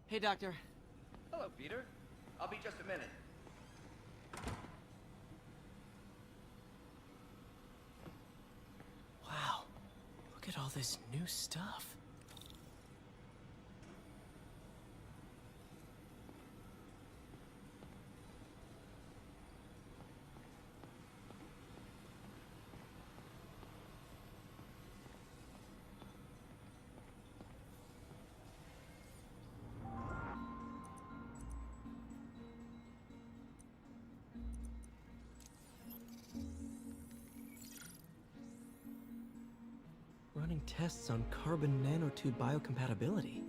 Hey, Doctor. Hello, Peter. I'll be just a minute. Wow. Look at all this new stuff. Running tests on carbon nanotube biocompatibility.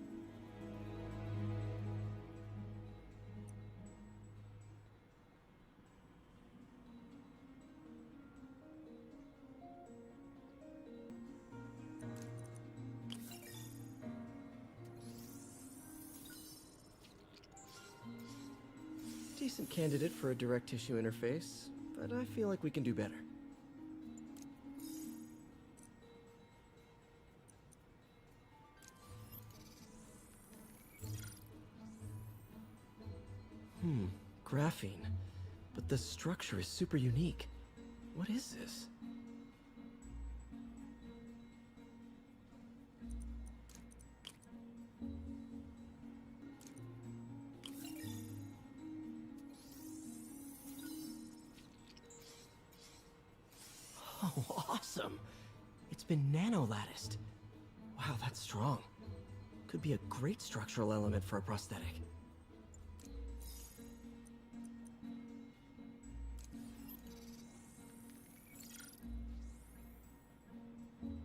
Decent candidate for a direct tissue interface, but I feel like we can do better. Graphene. But the structure is super unique. What is this? Oh, awesome! It's been nano-latticed. Wow, that's strong. Could be a great structural element for a prosthetic.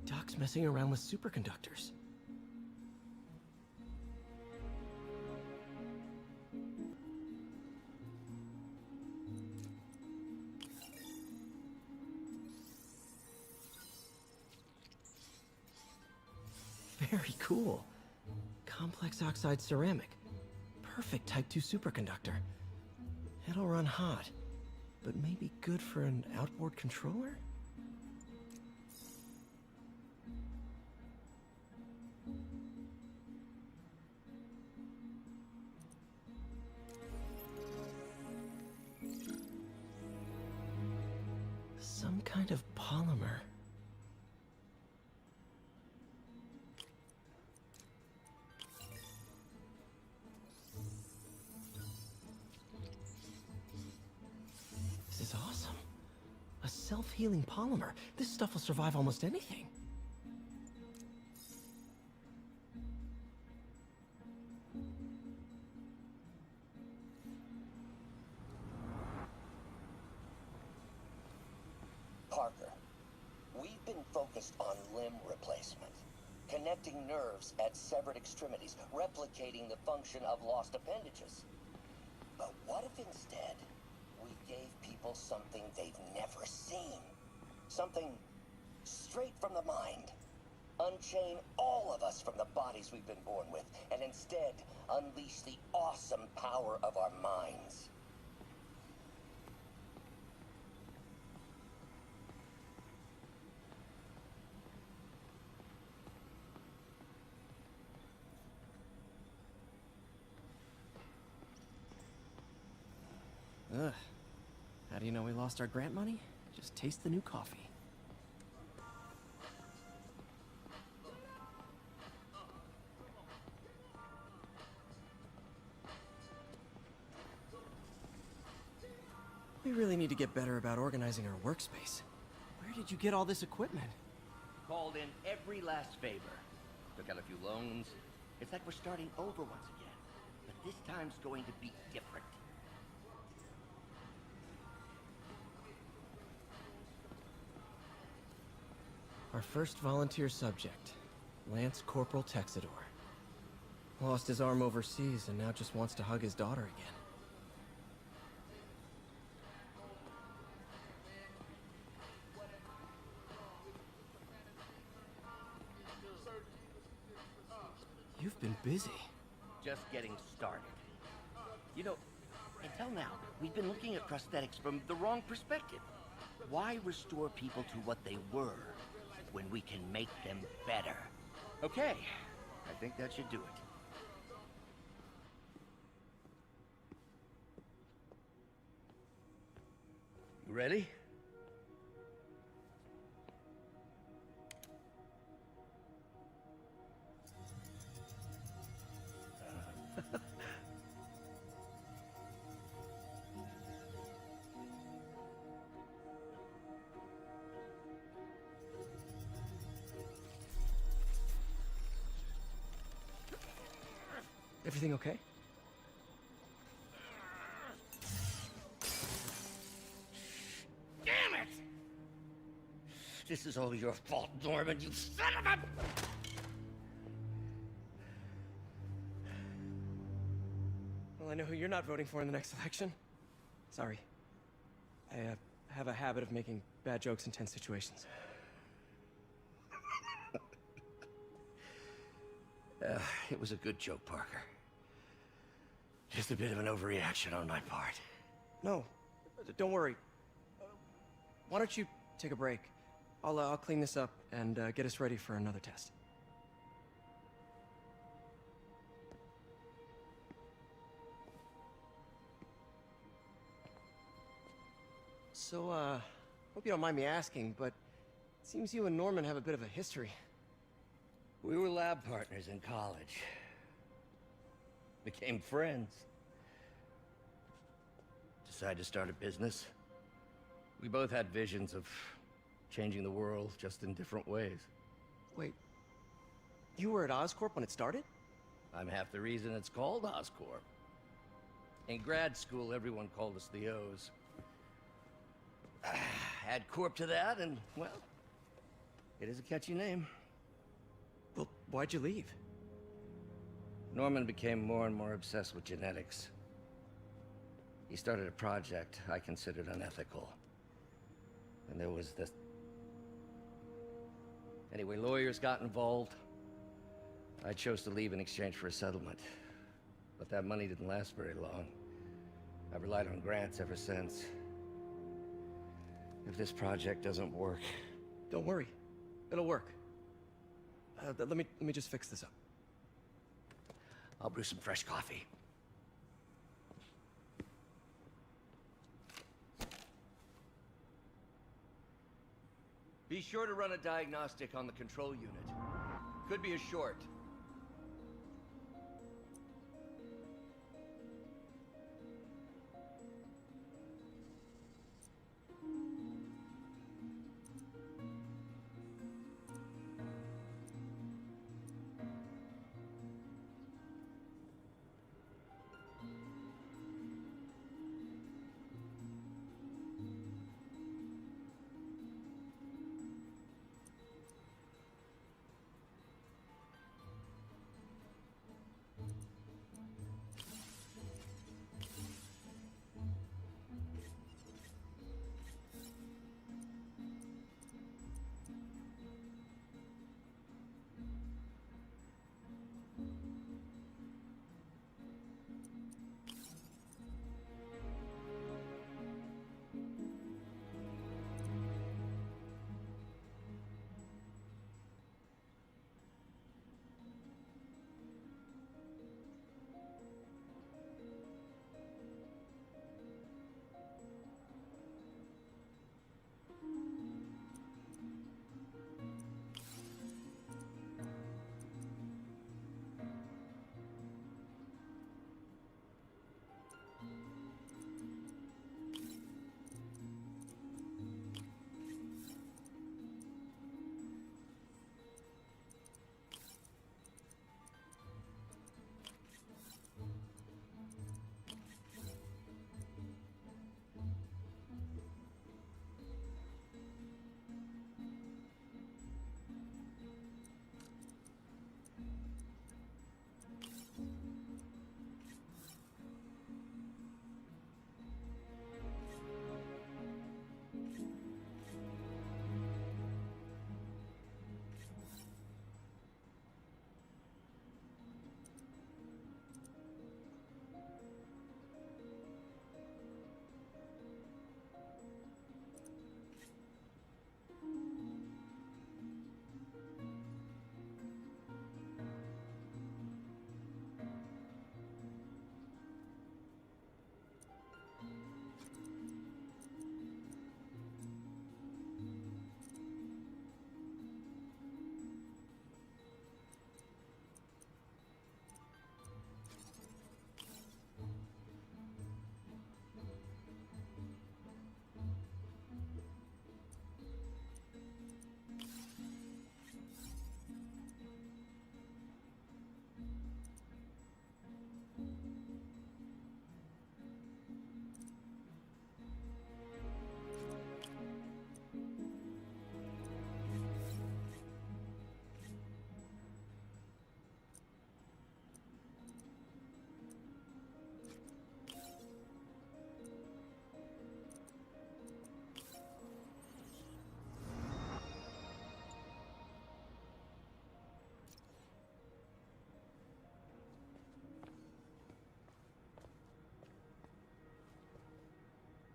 Doc's messing around with superconductors. Very cool. Complex oxide ceramic. Perfect Type 2 superconductor. It'll run hot, but maybe good for an outboard controller? Some kind of polymer. This is awesome. A self-healing polymer. This stuff will survive almost anything. Parker, we've been focused on limb replacement, connecting nerves at severed extremities, replicating the function of lost appendages. But what if instead we gave people something they've never seen? Something straight from the mind. Unchain all of us from the bodies we've been born with, and instead unleash the awesome power of our minds. Ugh. How do you know we lost our grant money? Just taste the new coffee. We really need to get better about organizing our workspace. Where did you get all this equipment? Called in every last favor. Took out a few loans. It's like we're starting over once again. But this time's going to be different. Our first volunteer subject, Lance Corporal Texador. Lost his arm overseas and now just wants to hug his daughter again. You've been busy. Just getting started. You know, until now, we've been looking at prosthetics from the wrong perspective. Why restore people to what they were when we can make them better? Okay, I think that should do it. Ready? Everything okay? Damn it! This is all your fault, Norman, you son of a... Well, I know who you're not voting for in the next election. Sorry. I have a habit of making bad jokes in tense situations. It was a good joke, Parker. Just a bit of an overreaction on my part. No, don't worry. Why don't you take a break? I'll clean this up and get us ready for another test. So, hope you don't mind me asking, but it seems you and Norman have a bit of a history. We were lab partners in college. Became friends. Decided to start a business. We both had visions of changing the world, just in different ways. Wait, you were at Oscorp when it started? I'm half the reason it's called Oscorp. In grad school, everyone called us the O's. Add Corp to that, and, well, it is a catchy name. Well, why'd you leave? Norman became more and more obsessed with genetics. He started a project I considered unethical. And there was this... Anyway, lawyers got involved. I chose to leave in exchange for a settlement. But that money didn't last very long. I've relied on grants ever since. If this project doesn't work... Don't worry. It'll work. Let me just fix this up. I'll brew some fresh coffee. Be sure to run a diagnostic on the control unit. Could be a short.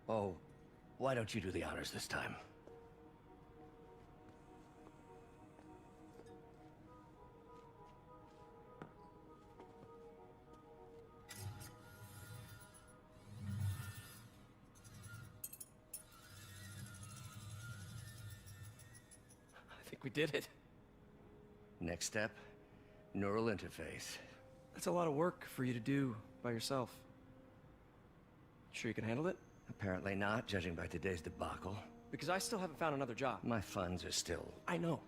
Oh, why don't you do the honors this time? I think we did it. Next step, neural interface. That's a lot of work for you to do by yourself. Sure you can handle it? Apparently not, judging by today's debacle. Because I still haven't found another job. My funds are still... I know.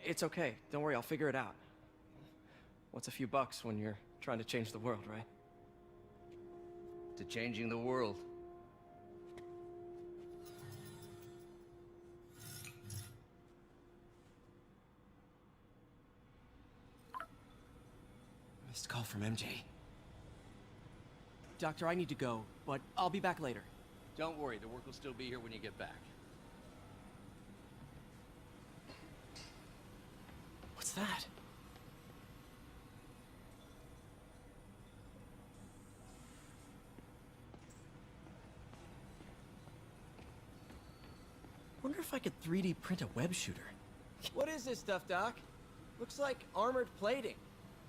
It's okay. Don't worry, I'll figure it out. What's a few bucks when you're trying to change the world, right? to changing the world. Missed call from MJ. Doctor, I need to go, but I'll be back later. Don't worry, the work will still be here when you get back. What's that? Wonder if I could 3D print a web shooter. What is this stuff, Doc? Looks like armored plating.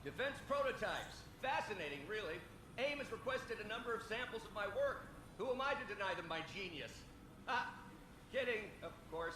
Defense prototypes. Fascinating, really. AIM has requested a number of samples of my work. Who am I to deny them my genius? Ah, kidding, of course.